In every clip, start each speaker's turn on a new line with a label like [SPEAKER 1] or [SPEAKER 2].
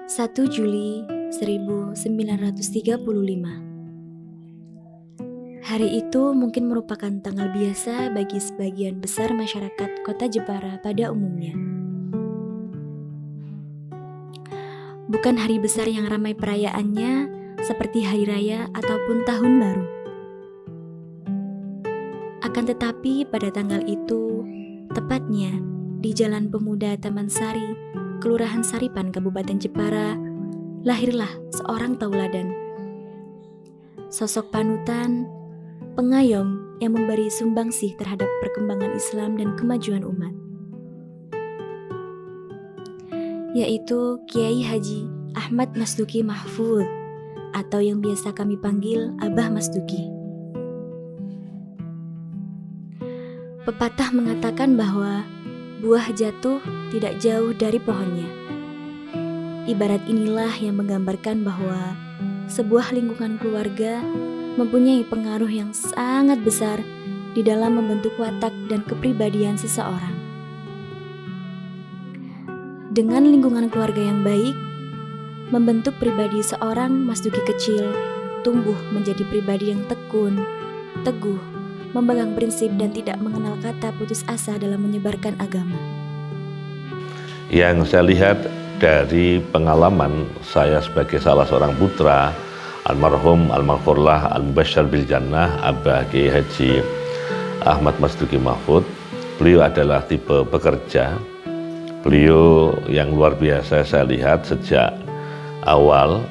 [SPEAKER 1] 1 Juli 1935. Hari itu mungkin merupakan tanggal biasa bagi sebagian besar masyarakat kota Jepara pada umumnya. Bukan hari besar yang ramai perayaannya seperti hari raya ataupun tahun baru. Akan tetapi pada tanggal itu, tepatnya di Jalan Pemuda Taman Sari, Kelurahan Saripan, Kabupaten Jepara, lahirlah seorang tauladan. Sosok panutan, pengayom yang memberi sumbangsih terhadap perkembangan Islam dan kemajuan umat, yaitu Kiai Haji Ahmad Masduki Mahfudz, atau yang biasa kami panggil Abah Masduki. Pepatah mengatakan bahwa buah jatuh tidak jauh dari pohonnya. Ibarat inilah yang menggambarkan bahwa sebuah lingkungan keluarga mempunyai pengaruh yang sangat besar di dalam membentuk watak dan kepribadian seseorang. Dengan lingkungan keluarga yang baik, membentuk pribadi seorang Masduki kecil tumbuh menjadi pribadi yang tekun, teguh, memegang prinsip dan tidak mengenal kata putus asa dalam menyebarkan agama.
[SPEAKER 2] Yang saya lihat dari pengalaman saya sebagai salah seorang putra almarhum almarhumlah al-mubasysyar bil jannah Abah Kiai Haji Ahmad Masduki Mahfudz, beliau adalah tipe pekerja. Beliau yang luar biasa saya lihat sejak awal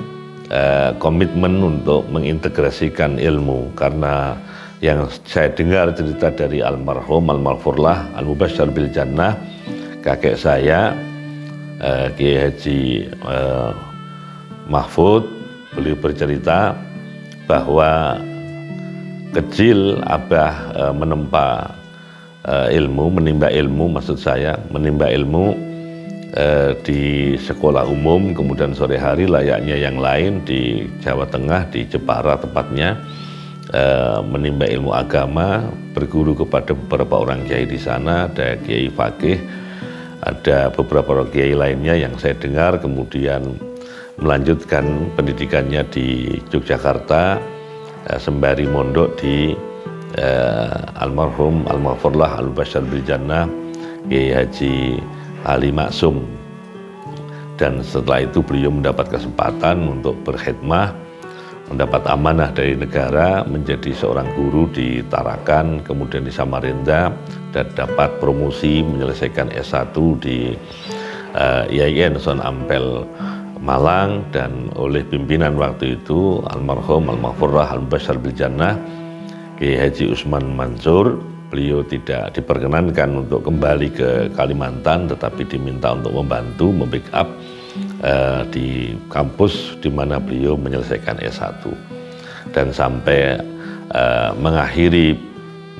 [SPEAKER 2] komitmen untuk mengintegrasikan ilmu, karena yang saya dengar cerita dari almarhumlah al-mubasysyar bil jannah, kakek saya Kiai Haji Mahfudz, beliau bercerita bahwa kecil Abah menimba ilmu di sekolah umum, kemudian sore hari layaknya yang lain di Jawa Tengah, di Jepara tepatnya, menimba ilmu agama, berguru kepada beberapa orang kiai di sana, ada Kiai Fakih, ada beberapa orang kiai lainnya yang saya dengar, kemudian melanjutkan pendidikannya di Yogyakarta, sembari mondok di almarhumlah al-mubasysyar bil jannah Kiai Haji Ali Maksum. Dan setelah itu beliau mendapat kesempatan untuk berkhidmah, mendapat amanah dari negara menjadi seorang guru di Tarakan, kemudian di Samarinda, dan dapat promosi menyelesaikan S1 di IAIN Son Ampel Malang. Dan oleh pimpinan waktu itu almarhumlah al-mubasysyar bil jannah Kiai Haji Usman Mansur, beliau tidak diperkenankan untuk kembali ke Kalimantan, tetapi diminta untuk membantu membackup di kampus di mana beliau menyelesaikan S1 dan sampai mengakhiri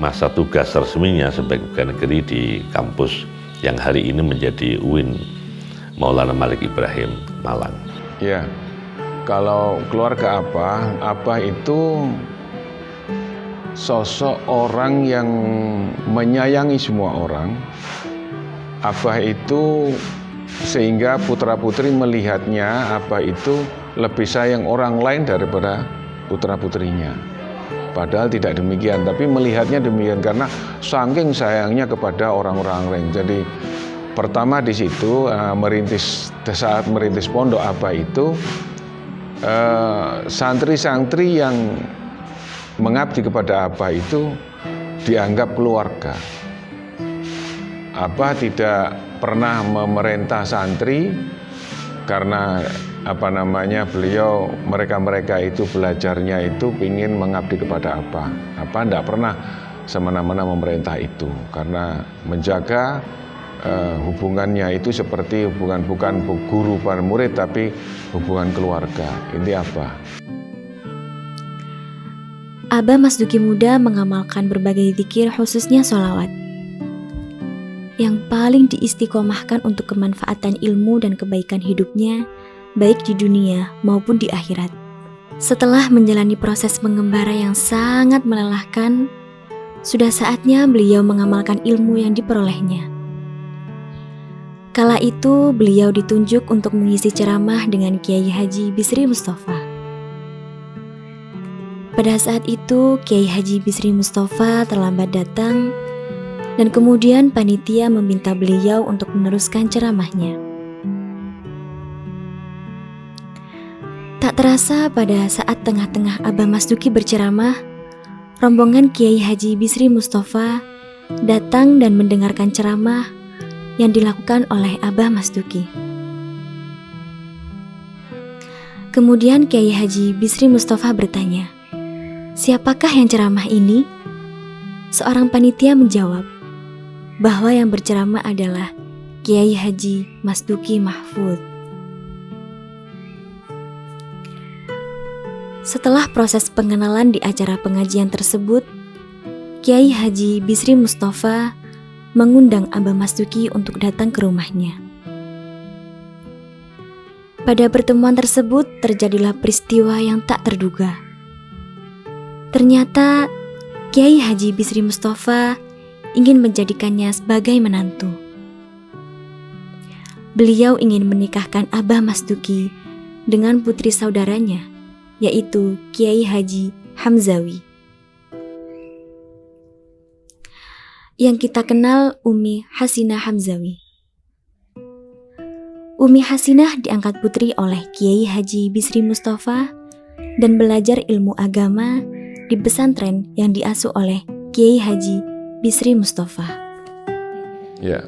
[SPEAKER 2] masa tugas resminya sebagai pegawai negeri di kampus yang hari ini menjadi UIN Maulana Malik Ibrahim Malang.
[SPEAKER 3] Ya, kalau keluarga Abah itu sosok orang yang menyayangi semua orang. Abah itu sehingga putra-putri melihatnya Abah itu lebih sayang orang lain daripada putra-putrinya. Padahal tidak demikian, tapi melihatnya demikian karena saking sayangnya kepada orang-orang lain. Jadi pertama di situ saat merintis pondok Abah itu santri-santri yang mengabdi kepada Abah itu dianggap keluarga. Abah tidak pernah memerintah santri karena beliau mereka itu belajarnya itu ingin mengabdi kepada Abah. Abah tidak pernah semena-mena memerintah itu karena menjaga hubungannya itu seperti bukan guru dan murid, tapi hubungan keluarga. Ini Abah.
[SPEAKER 1] Abah Masduki muda mengamalkan berbagai zikir, khususnya sholawat, yang paling diistiqomahkan untuk kemanfaatan ilmu dan kebaikan hidupnya, baik di dunia maupun di akhirat. Setelah menjalani proses mengembara yang sangat melelahkan, sudah saatnya beliau mengamalkan ilmu yang diperolehnya. Kala itu beliau ditunjuk untuk mengisi ceramah dengan Kiai Haji Bisri Mustafa. Pada saat itu Kiai Haji Bisri Mustafa terlambat datang dan kemudian panitia meminta beliau untuk meneruskan ceramahnya. Tak terasa pada saat tengah-tengah Abah Mas Duki berceramah, rombongan Kiai Haji Bisri Mustafa datang dan mendengarkan ceramah yang dilakukan oleh Abah Mas Duki. Kemudian Kiai Haji Bisri Mustafa bertanya, "Siapakah yang ceramah ini?" Seorang panitia menjawab bahwa yang berceramah adalah Kiai Haji Mas Duki Mahfud. Setelah proses pengenalan di acara pengajian tersebut, Kiai Haji Bisri Mustafa mengundang Abah Mas Duki untuk datang ke rumahnya. Pada pertemuan tersebut terjadilah peristiwa yang tak terduga. Ternyata Kiai Haji Bisri Mustafa ingin menjadikannya sebagai menantu. Beliau ingin menikahkan Abah Mas Duki dengan putri saudaranya, yaitu Kiai Haji Hamzawi, yang kita kenal Umi Hasinah Hamzawi. Umi Hasinah diangkat putri oleh Kiai Haji Bisri Mustafa dan belajar ilmu agama di pesantren yang diasuh oleh Kiai Haji Bisri Mustafa.
[SPEAKER 4] Ya,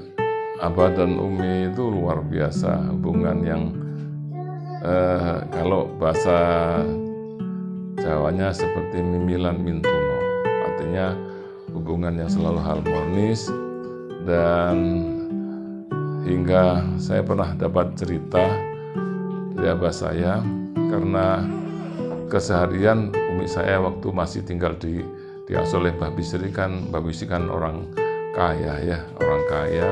[SPEAKER 4] Abah dan Umi itu luar biasa hubungan yang kalau bahasa Jawanya seperti mimilan mintuno, artinya hubungan yang selalu harmonis. Dan hingga saya pernah dapat cerita dari abah saya, karena keseharian umi saya waktu masih tinggal diasuh oleh Mbah Bisri kan orang kaya ya, orang kaya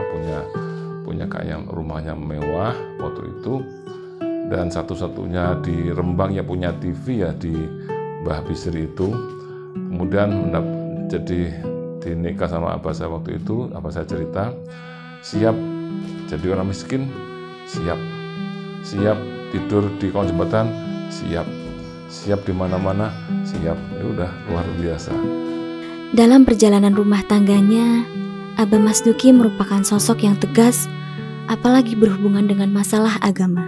[SPEAKER 4] punya kaya, rumahnya mewah waktu itu, dan satu-satunya di Rembang yang punya TV ya di Mbah Bisri itu. Kemudian jadi dinikah sama abah saya waktu itu. Abah saya cerita, siap jadi orang miskin, siap tidur di kolong jembatan, siap di mana-mana, siap. Ya udah luar biasa.
[SPEAKER 1] Dalam perjalanan rumah tangganya, Abah Mas Duki merupakan sosok yang tegas, apalagi berhubungan dengan masalah agama.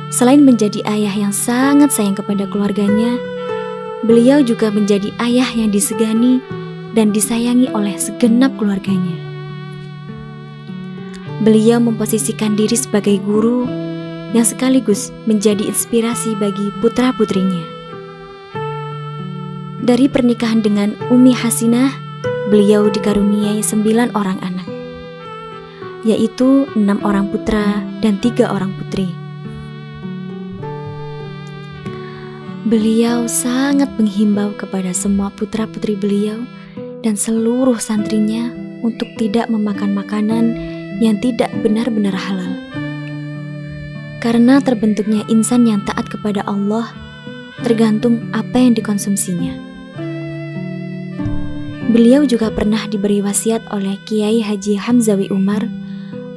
[SPEAKER 1] Selain menjadi ayah yang sangat sayang kepada keluarganya, beliau juga menjadi ayah yang disegani dan disayangi oleh segenap keluarganya. Beliau memposisikan diri sebagai guru yang sekaligus menjadi inspirasi bagi putra-putrinya. Dari pernikahan dengan Umi Hasinah, beliau dikaruniai 9 orang anak, yaitu 6 orang putra dan 3 orang putri. Beliau sangat menghimbau kepada semua putra-putri beliau dan seluruh santrinya untuk tidak memakan makanan yang tidak benar-benar halal. Karena terbentuknya insan yang taat kepada Allah tergantung apa yang dikonsumsinya. Beliau juga pernah diberi wasiat oleh Kiai Haji Hamzawi Umar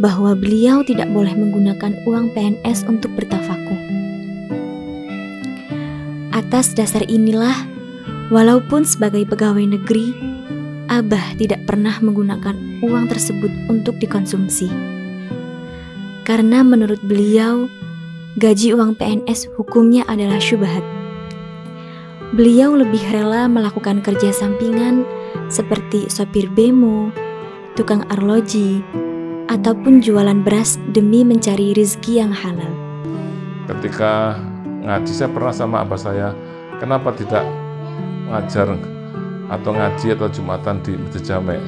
[SPEAKER 1] bahwa beliau tidak boleh menggunakan uang PNS untuk bertafakuh. Atas dasar inilah, walaupun sebagai pegawai negeri, Abah tidak pernah menggunakan uang tersebut untuk dikonsumsi. Karena menurut beliau, gaji uang PNS hukumnya adalah syubhat. Beliau lebih rela melakukan kerja sampingan seperti sopir bemo, tukang arloji, ataupun jualan beras demi mencari rezeki yang halal.
[SPEAKER 4] Ketika ngaji, saya pernah sama abah saya, kenapa tidak ngajar atau ngaji atau Jumatan di Masjid Jamek?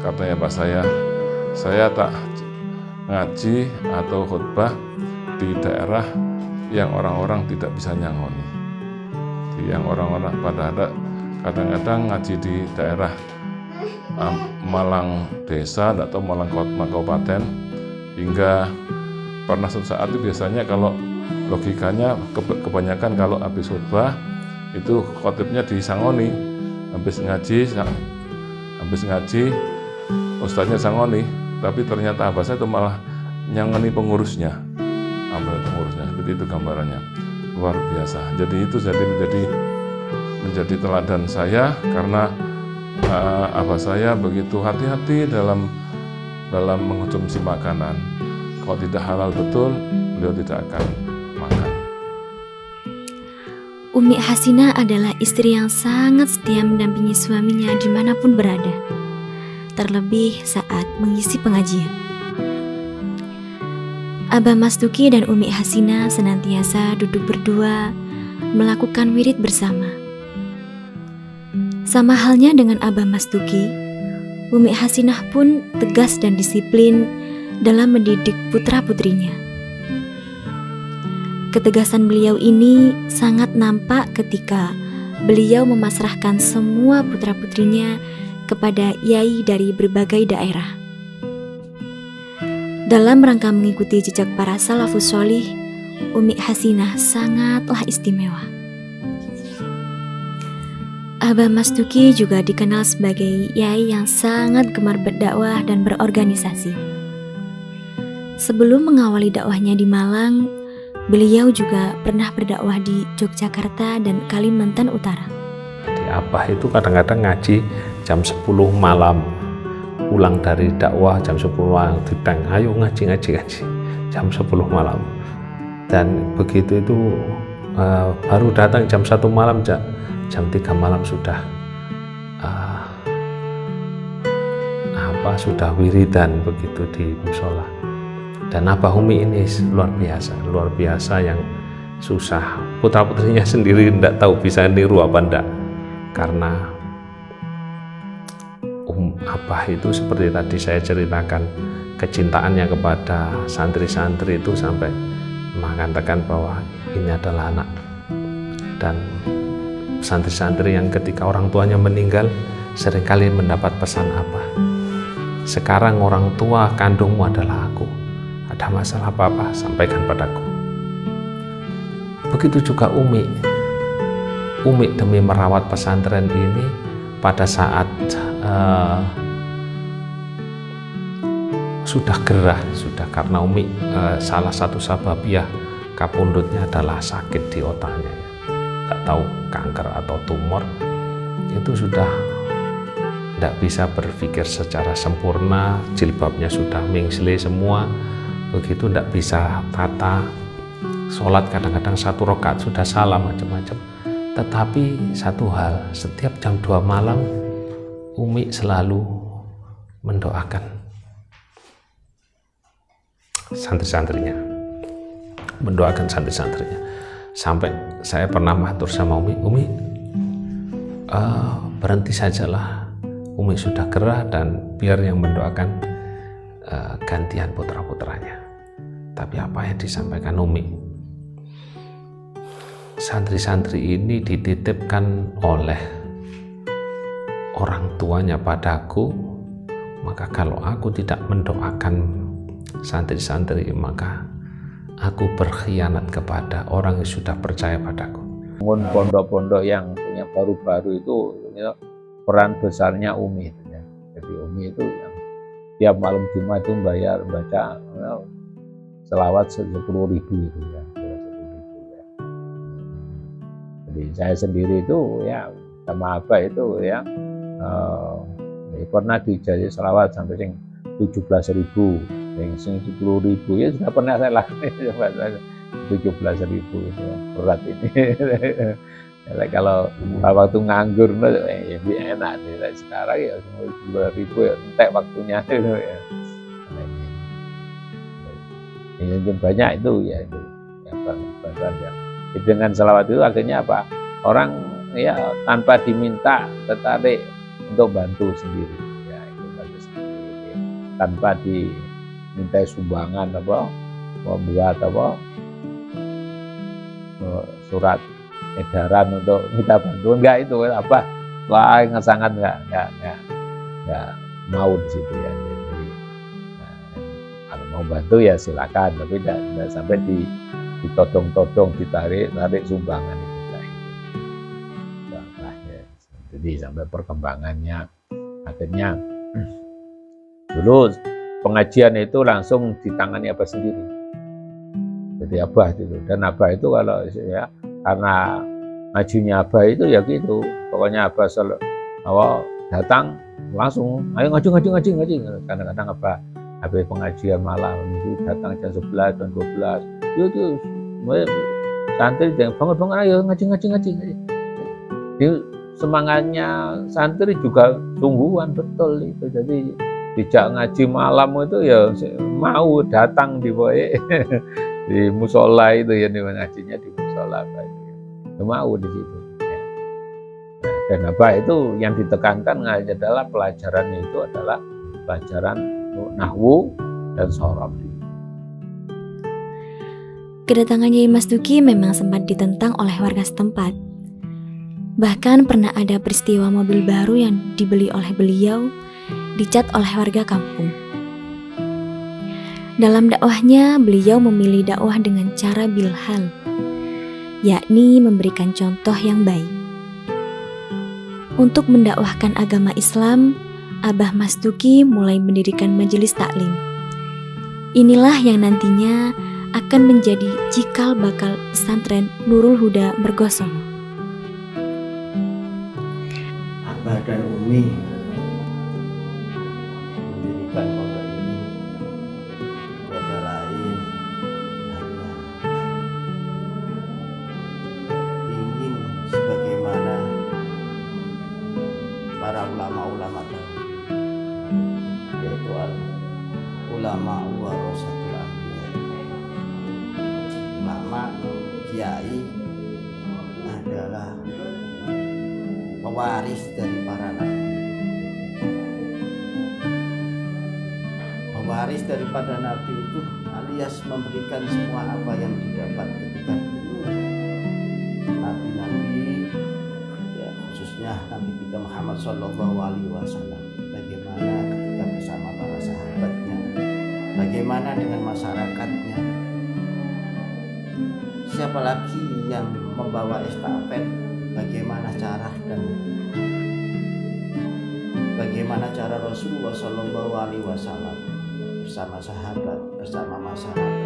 [SPEAKER 4] Katanya abah saya tak ngaji atau khutbah di daerah yang orang-orang tidak bisa nyangoni. Yang orang-orang pada ada kadang-kadang ngaji di daerah Malang desa atau Malang kabupaten, hingga pernah suatu saat itu biasanya kalau logikanya kebanyakan kalau habis khutbah itu khotibnya disangoni, habis ngaji ustaznya sangoni, tapi ternyata abah saya itu malah nyangani pengurusnya. Jadi itu gambarannya luar biasa. Jadi itu menjadi teladan saya karena abah saya begitu hati-hati dalam mengonsumsi makanan. Kalau tidak halal betul, beliau tidak akan makan.
[SPEAKER 1] Umi Hasinah adalah istri yang sangat setia mendampingi suaminya dimanapun berada, terlebih saat mengisi pengajian. Abah Mas Duki dan Umi Hasinah senantiasa duduk berdua melakukan wirid bersama. Sama halnya dengan Abah Mas Duki, Umi Hasinah pun tegas dan disiplin dalam mendidik putra-putrinya. Ketegasan beliau ini sangat nampak ketika beliau memasrahkan semua putra-putrinya kepada yai dari berbagai daerah. Dalam rangka mengikuti jejak para salafus sholih, Umi Hasinah sangatlah istimewa. Abah Mas Duki juga dikenal sebagai yai yang sangat gemar berdakwah dan berorganisasi. Sebelum mengawali dakwahnya di Malang, beliau juga pernah berdakwah di Yogyakarta dan Kalimantan Utara.
[SPEAKER 5] Jadi abah itu kadang-kadang ngaji jam 10 malam, pulang dari dakwah jam 10 malam, diteng, ayo ngaji jam 10 malam. Dan begitu itu baru datang jam 1 malam, jam 3 malam sudah sudah wiridan begitu di musola. Dan Abah Umi ini luar biasa yang susah. Putra-putrinya sendiri tidak tahu bisa niru apa enggak, karena Abah itu seperti tadi saya ceritakan, kecintaannya kepada santri-santri itu sampai mengatakan bahwa ini adalah anak. Dan santri-santri yang ketika orang tuanya meninggal seringkali mendapat pesan Abah, sekarang orang tua kandungmu adalah aku, ada masalah apa-apa sampaikan padaku. Begitu juga Umi demi merawat pesantren ini pada saat sudah gerah, karena Umi salah satu sababiyah kapundutnya adalah sakit di otaknya, tak tahu kanker atau tumor, itu sudah tidak bisa berpikir secara sempurna, jilbabnya sudah mengsle semua, begitu tidak bisa tata, sholat kadang-kadang 1 rakaat sudah salah macam-macam. Tetapi satu hal, setiap jam 2 malam Umi selalu mendoakan santri-santrinya, sampai saya pernah matur sama Umi, berhenti sajalah, Umi sudah gerah dan biar yang mendoakan gantian putra-putranya. Tapi apa yang disampaikan Umi, santri-santri ini dititipkan oleh orang tuanya padaku, maka kalau aku tidak mendoakan santri-santri, maka aku berkhianat kepada orang yang sudah percaya padaku.
[SPEAKER 6] Pondok-pondok yang punya baru-baru itu ya, peran besarnya Umi. Ya. Jadi Umi itu yang tiap malam Jumat itu baca selawat 10.000 itu ya. 10.000 ya. Jadi saya sendiri itu ya sama Abah itu ya pernah dijajah selawat sampai sing 17.000, sing 10.000 ya sudah pernah saya lakukan 17.000 itu ya, berat ini. Ya, kalau waktu nganggur ya enak nih. Sekarang ya 10.000 ya entek waktunya itu ya. Yang banyak itu ya itu yang besar ya. Dengan selawat itu akhirnya apa? Orang ya tanpa diminta tertarik untuk bantu sendiri. Ya itu bantu sendiri. Tanpa diminta sumbangan apa, membuat apa surat edaran untuk kita bantu, enggak, itu apa sangat enggak mau di situ ya. Jadi kalau mau bantu ya silakan, tapi tidak sampai ditodong-todong, ditarik sumbangan itu enggak. Ya. Jadi sampai perkembangannya akhirnya dulu pengajian itu langsung ditangani Abah sendiri. Jadi Abah itu, dan Abah itu kalau ya karena ngajinya Abah itu ya gitu, pokoknya Abah selalu datang langsung ayo ngaji. Kadang-kadang Abah habis pengajian malam itu datang jam 11 jam 12 itu santri yang bangun ayo ngaji. Jadi semangatnya santri juga sungguhan betul itu. Jadi dijak ngaji malam itu ya mau datang di di musola itu ya, di ngajinya di musola apa itu ya, mau di situ ya. Nah, dan apa itu yang ditekankan adalah pelajarannya itu adalah pelajaran nahwu dan shorof.
[SPEAKER 1] Kedatangan Yai Mas Duki memang sempat ditentang oleh warga setempat. Bahkan pernah ada peristiwa mobil baru yang dibeli oleh beliau dicat oleh warga kampung. Dalam dakwahnya, beliau memilih dakwah dengan cara bilhal, yakni memberikan contoh yang baik. Untuk mendakwahkan agama Islam, Abah Mas Duki mulai mendirikan majelis taklim. Inilah yang nantinya akan menjadi cikal bakal pesantren Nurul Huda Mergosono.
[SPEAKER 7] Abah dan Umi mendirikan pondok ini tiada lain hanya ingin sebagaimana para ulama-ulama tadi, yaitu ulama warasatul anbiya, ulama kiai adalah pewaris dari para nabi. Pewaris daripada nabi itu alias memberikan semua apa yang didapat ketika dulu nabi-nabi, ya khususnya Nabi kita Muhammad SAW, bagaimana ketika bersama para sahabatnya, bagaimana dengan masyarakatnya. Siapa lagi yang membawa estafet, bagaimana cara dan bagaimana cara Rasulullah SAW bersama sahabat, bersama masyarakat.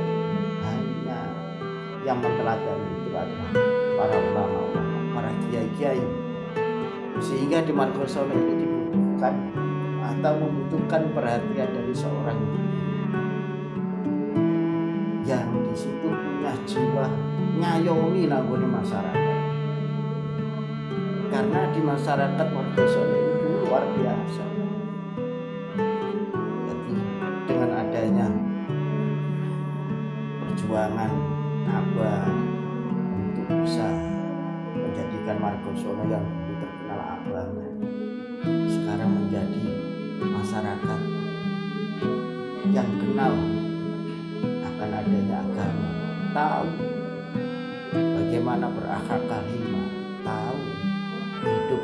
[SPEAKER 7] Hanya yang meneladani itu adalah para ulama, para kiai-kiai. Sehingga di Margosono ini dibutuhkan atau membutuhkan perhatian dari seorang yang di situ punya jiwa ngayomi nanggone masyarakat. Karena di masyarakat Margosono itu luar biasa. Jadi dengan adanya perjuangan Abah untuk bisa menjadikan Margosono yang dulu terkenal agama sekarang menjadi masyarakat yang kenal akan adanya agama, tahu bagaimana berakhlak karimah, tahu hidup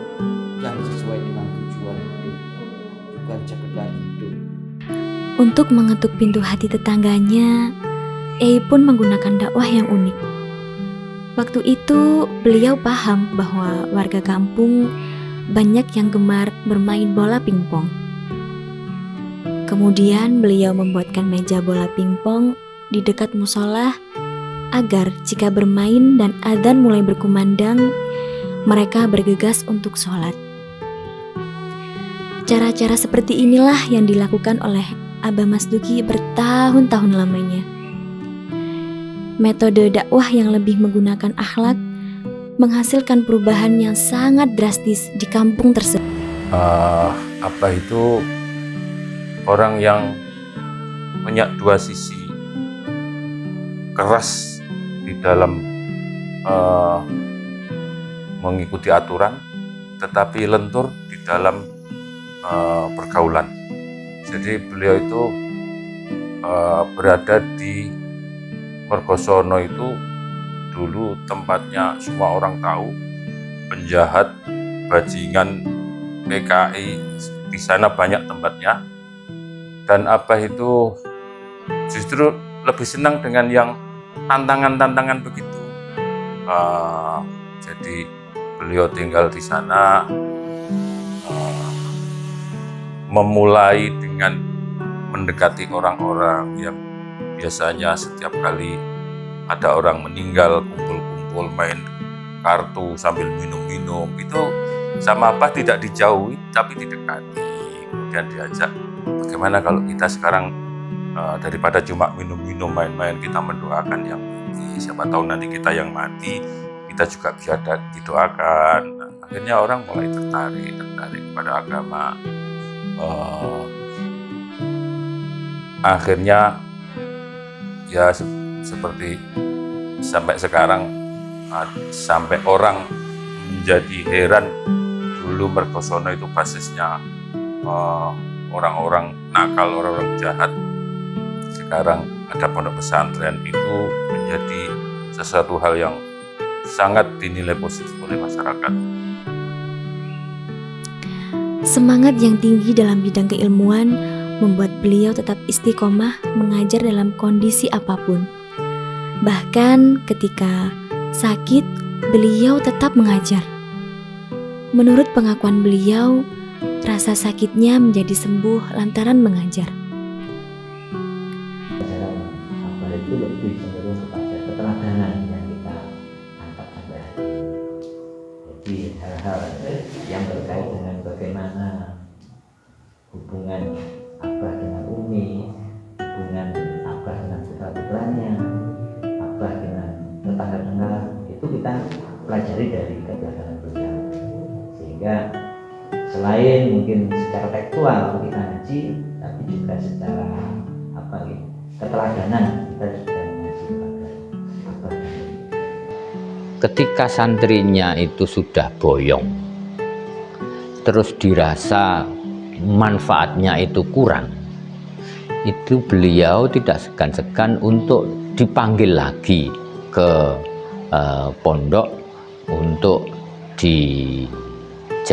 [SPEAKER 7] yang sesuai dengan tujuan hidup, bukan sekedar hidup.
[SPEAKER 1] Untuk mengetuk pintu hati tetangganya, Ei pun menggunakan dakwah yang unik. Waktu itu beliau paham bahwa warga kampung banyak yang gemar bermain bola pingpong. Kemudian beliau membuatkan meja bola pingpong di dekat musola agar jika bermain dan adzan mulai berkumandang, mereka bergegas untuk sholat. Cara-cara seperti inilah yang dilakukan oleh Abah Mas Duki bertahun-tahun lamanya. Metode dakwah yang lebih menggunakan akhlak menghasilkan perubahan yang sangat drastis di kampung tersebut.
[SPEAKER 5] Abah itu orang yang punya dua sisi, keras di dalam mengikuti aturan, tetapi lentur di dalam pergaulan. Jadi beliau itu berada di Mergosono itu dulu tempatnya semua orang tahu, penjahat, bajingan, PKI, di sana banyak tempatnya. Dan Abah itu justru lebih senang dengan yang tantangan-tantangan begitu. Jadi beliau tinggal di sana, memulai dengan
[SPEAKER 4] mendekati orang-orang yang biasanya setiap kali ada orang meninggal kumpul-kumpul main kartu sambil minum-minum, itu sama apa tidak dijauhi tapi didekati, kemudian diajak bagaimana kalau kita sekarang daripada cuma minum-minum main-main, kita mendoakan yang mati, siapa tahu nanti kita yang mati kita juga bisa didoakan. Nah, akhirnya orang mulai tertarik pada agama. Akhirnya ya seperti sampai sekarang, sampai orang menjadi heran, dulu Mergosono itu basisnya orang-orang nakal, orang-orang jahat. Sekarang ada pondok pesantren, itu menjadi sesuatu hal yang sangat dinilai positif oleh masyarakat.
[SPEAKER 1] Semangat yang tinggi dalam bidang keilmuan membuat beliau tetap istiqomah mengajar dalam kondisi apapun. Bahkan ketika sakit, beliau tetap mengajar. Menurut pengakuan beliau, rasa sakitnya menjadi sembuh lantaran mengajar.
[SPEAKER 8] Apa itu lebih cenderung kepada keteladanan yang kita angkat sampai hari ini. Jadi hal-hal yang terkait dengan bagaimana hubungan Abah dengan Umi, hubungan Abah dengan putra-putranya, Abah dengan tetangga-tetangga, itu kita pelajari dari keteladanan beliau. Sehingga selain mungkin secara tekstual kita ngaji, tapi juga secara keteladanan kita sudah mengaji kepada Abah.
[SPEAKER 6] Ketika santrinya itu sudah boyong, terus dirasa manfaatnya itu kurang, itu beliau tidak segan-segan untuk dipanggil lagi ke pondok untuk dijadikan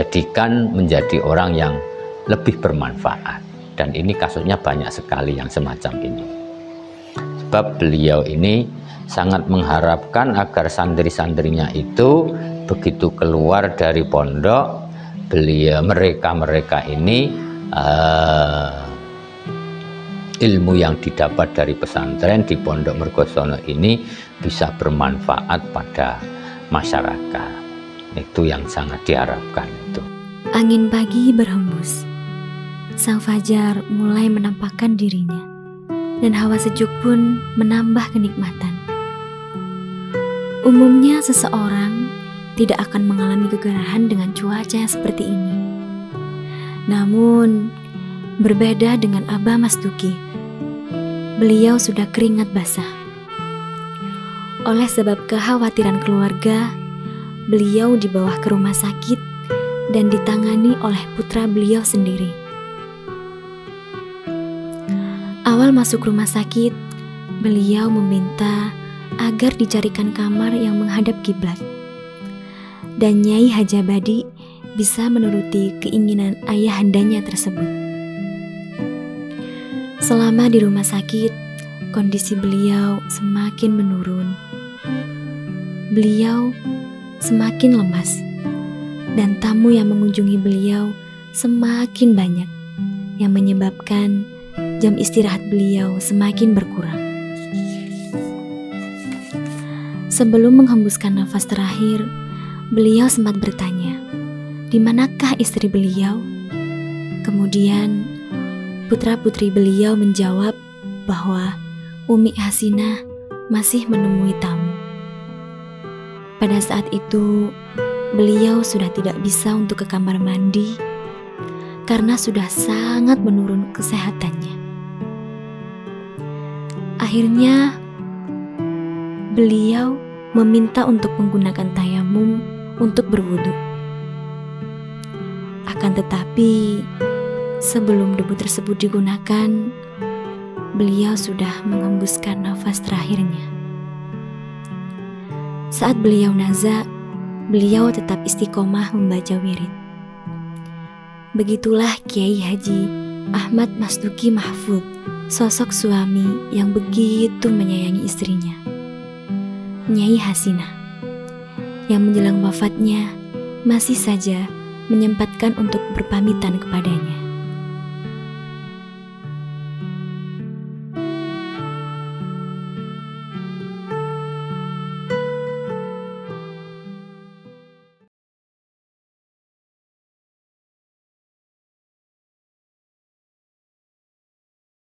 [SPEAKER 6] menjadi orang yang lebih bermanfaat. Dan ini kasusnya banyak sekali yang semacam ini. Sebab beliau ini sangat mengharapkan agar santri-santrinya itu begitu keluar dari pondok, mereka ini ilmu yang didapat dari pesantren di Pondok Mergosono ini bisa bermanfaat pada masyarakat. Itu yang sangat diharapkan itu.
[SPEAKER 1] Angin pagi berhembus. Sang fajar mulai menampakkan dirinya, dan hawa sejuk pun menambah kenikmatan. Umumnya seseorang tidak akan mengalami kegerahan dengan cuaca yang seperti ini. Namun, berbeda dengan Abah Mas Duki. Beliau sudah keringat basah. Oleh sebab kekhawatiran keluarga, beliau dibawa ke rumah sakit dan ditangani oleh putra beliau sendiri. Awal masuk rumah sakit, beliau meminta agar dicarikan kamar yang menghadap kiblat. Dan Nyai Hajabadi bisa menuruti keinginan ayahandanya tersebut. Selama di rumah sakit, kondisi beliau semakin menurun. Beliau semakin lemas, dan tamu yang mengunjungi beliau semakin banyak, yang menyebabkan jam istirahat beliau semakin berkurang. Sebelum menghembuskan nafas terakhir, beliau sempat bertanya, di manakah istri beliau? Kemudian, putra-putri beliau menjawab bahwa Umi Hasinah masih menemui tamu. Pada saat itu, beliau sudah tidak bisa untuk ke kamar mandi karena sudah sangat menurun kesehatannya. Akhirnya, beliau meminta untuk menggunakan tayamum untuk berwudu. Akan tetapi, sebelum debu tersebut digunakan, beliau sudah menghembuskan nafas terakhirnya. Saat beliau naza, beliau tetap istiqomah membaca wirid. Begitulah Kiai Haji Ahmad Mas Duki Mahfud, sosok suami yang begitu menyayangi istrinya, Nyai Hasinah, yang menjelang wafatnya masih saja menyempatkan untuk berpamitan kepadanya.